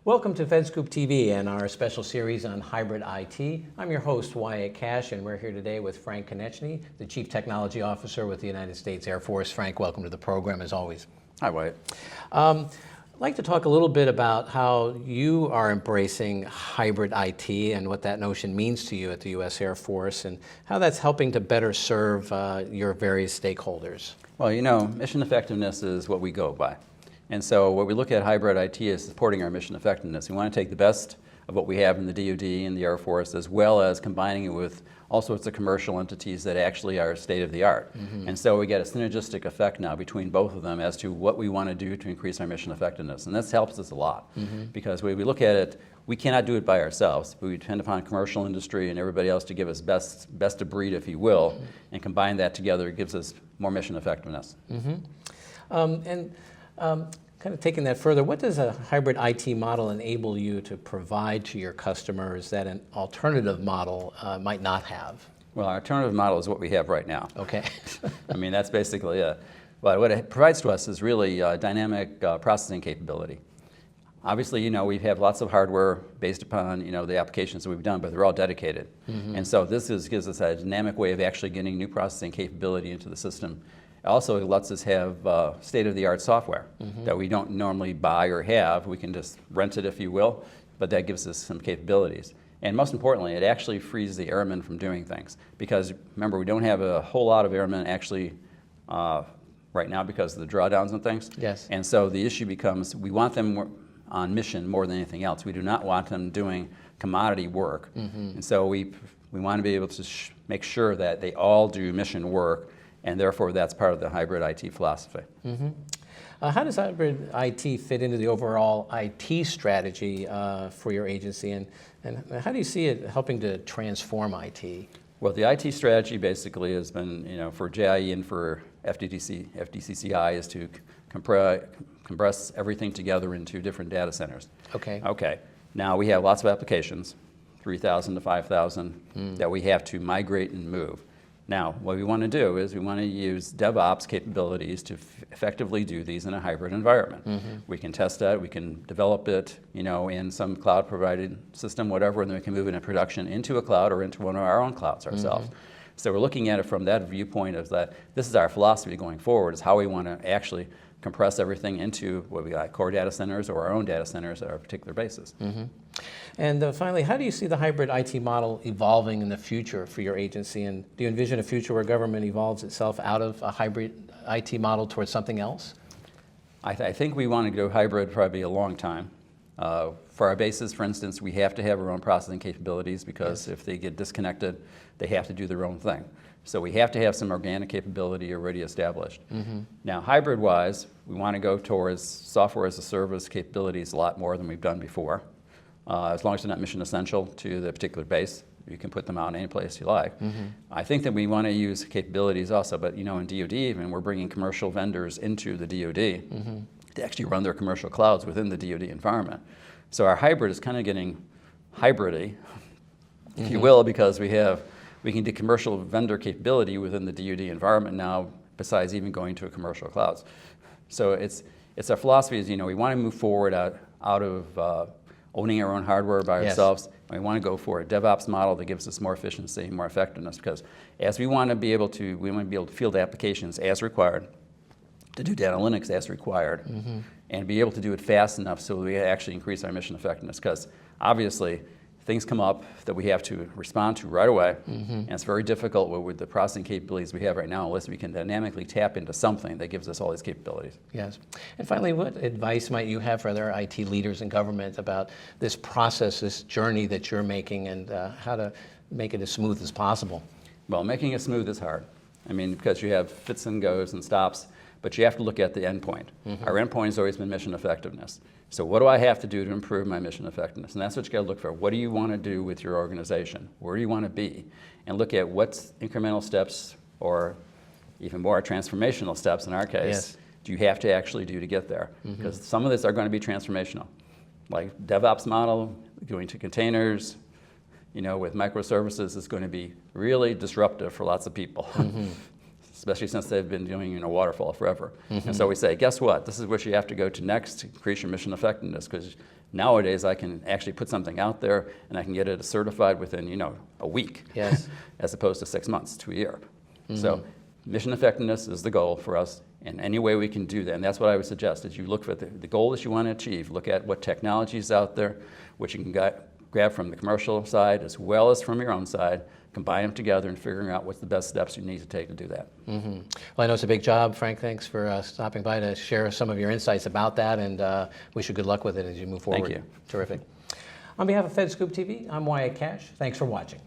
Welcome to FedScoop TV and our special series on hybrid IT. I'm your host, Wyatt Cash, and we're here today with Frank Konieczny, the Chief Technology Officer with the United States Air Force. Frank, welcome to the program as always. Hi, Wyatt. I'd like to talk a little bit about how you are embracing hybrid IT and what that notion means to you at the U.S. Air Force and how that's helping to better serve your various stakeholders. Well, you know, mission effectiveness is what we go by. And so what we look at hybrid IT is supporting our mission effectiveness. We want to take the best of what we have in the DoD and the Air Force, as well as combining it with all sorts of commercial entities that actually are state-of-the-art. And so we get a synergistic effect now between both of them as to what we want to do to increase our mission effectiveness. And this helps us a lot because when we look at it, we cannot do it by ourselves. We depend upon commercial industry and everybody else to give us best of breed, if you will, and combine that together gives us more mission effectiveness. Kind of taking that further, what does a hybrid IT model enable you to provide to your customers that an alternative model might not have? Well, our alternative model is what we have right now. Okay. I mean, that's basically it. But what it provides to us is really dynamic processing capability. Obviously, you know, we have lots of hardware based upon, you know, the applications that we've done, but they're all dedicated. And so this gives us a dynamic way of actually getting new processing capability into the system. Also, it lets us have state-of-the-art software that we don't normally buy or have. We can just rent it, if you will, but that gives us some capabilities. And most importantly, it actually frees the airmen from doing things. Because remember, we don't have a whole lot of airmen actually right now because of the drawdowns and things. Yes. And so the issue becomes we want them on mission more than anything else. We do not want them doing commodity work. And so we want to be able to make sure that they all do mission work, and therefore that's part of the hybrid IT philosophy. How does hybrid IT fit into the overall IT strategy for your agency, and how do you see it helping to transform IT? Well, the IT strategy basically has been, you know, for JIE and for FDCCI is to compress everything together into different data centers. Okay. Okay. Now we have lots of applications, 3,000 to 5,000, that we have to migrate and move. Now, what we want to do is we want to use DevOps capabilities to effectively do these in a hybrid environment. We can test that, we can develop it, you know, in some cloud-provided system, whatever, and then we can move it in production into a cloud or into one of our own clouds ourselves. So we're looking at it from that viewpoint of that this is our philosophy going forward, is how we want to actually compress everything into what we got, core data centers or our own data centers at our particular bases. And finally, how do you see the hybrid IT model evolving in the future for your agency? And do you envision a future where government evolves itself out of a hybrid IT model towards something else? I think we want to go hybrid probably a long time. For our bases, for instance, we have to have our own processing capabilities because if they get disconnected, they have to do their own thing. So we have to have some organic capability already established. Now, hybrid-wise, we want to go towards software as a service capabilities a lot more than we've done before. As long as they're not mission essential to the particular base, you can put them out any place you like. I think that we want to use capabilities also, but you know, in DoD even, we're bringing commercial vendors into the DoD to actually run their commercial clouds within the DoD environment. So our hybrid is kind of getting hybrid-y, if you will, because we can do commercial vendor capability within the DoD environment now, besides even going to a commercial clouds. So it's our philosophy is, you know, we want to move forward out of owning our own hardware by ourselves. We want to go for a DevOps model that gives us more efficiency, more effectiveness, because as we want to be able to field applications as required, to do data analytics as required, and be able to do it fast enough so we actually increase our mission effectiveness. Because obviously, things come up that we have to respond to right away, and it's very difficult with the processing capabilities we have right now unless we can dynamically tap into something that gives us all these capabilities. Yes. And finally, what advice might you have for other IT leaders in government about this process, this journey that you're making, and how to make it as smooth as possible? Well, making it smooth is hard. I mean, because you have fits and goes and stops, but you have to look at the endpoint. Our endpoint has always been mission effectiveness. So what do I have to do to improve my mission effectiveness? And that's what you got to look for. What do you want to do with your organization? Where do you want to be? And look at what's incremental steps, or even more transformational steps in our case, do you have to actually do to get there? Because some of this are going to be transformational. Like DevOps model, going to containers, you know, with microservices is going to be really disruptive for lots of people. especially since they've been doing waterfall forever. And so we say, guess what? This is what you have to go to next to increase your mission effectiveness, because nowadays I can actually put something out there and I can get it certified within a week, Yes. as opposed to 6 months to a year. So mission effectiveness is the goal for us, and any way we can do that. And that's what I would suggest, is you look for the goal that you want to achieve, look at what technology is out there, which you can grab from the commercial side as well as from your own side, combine them together and figuring out what's the best steps you need to take to do that. Well, I know it's a big job. Frank, thanks for stopping by to share some of your insights about that, and wish you good luck with it as you move forward. Thank you. Terrific. On behalf of FedScoop TV, I'm Wyatt Cash. Thanks for watching.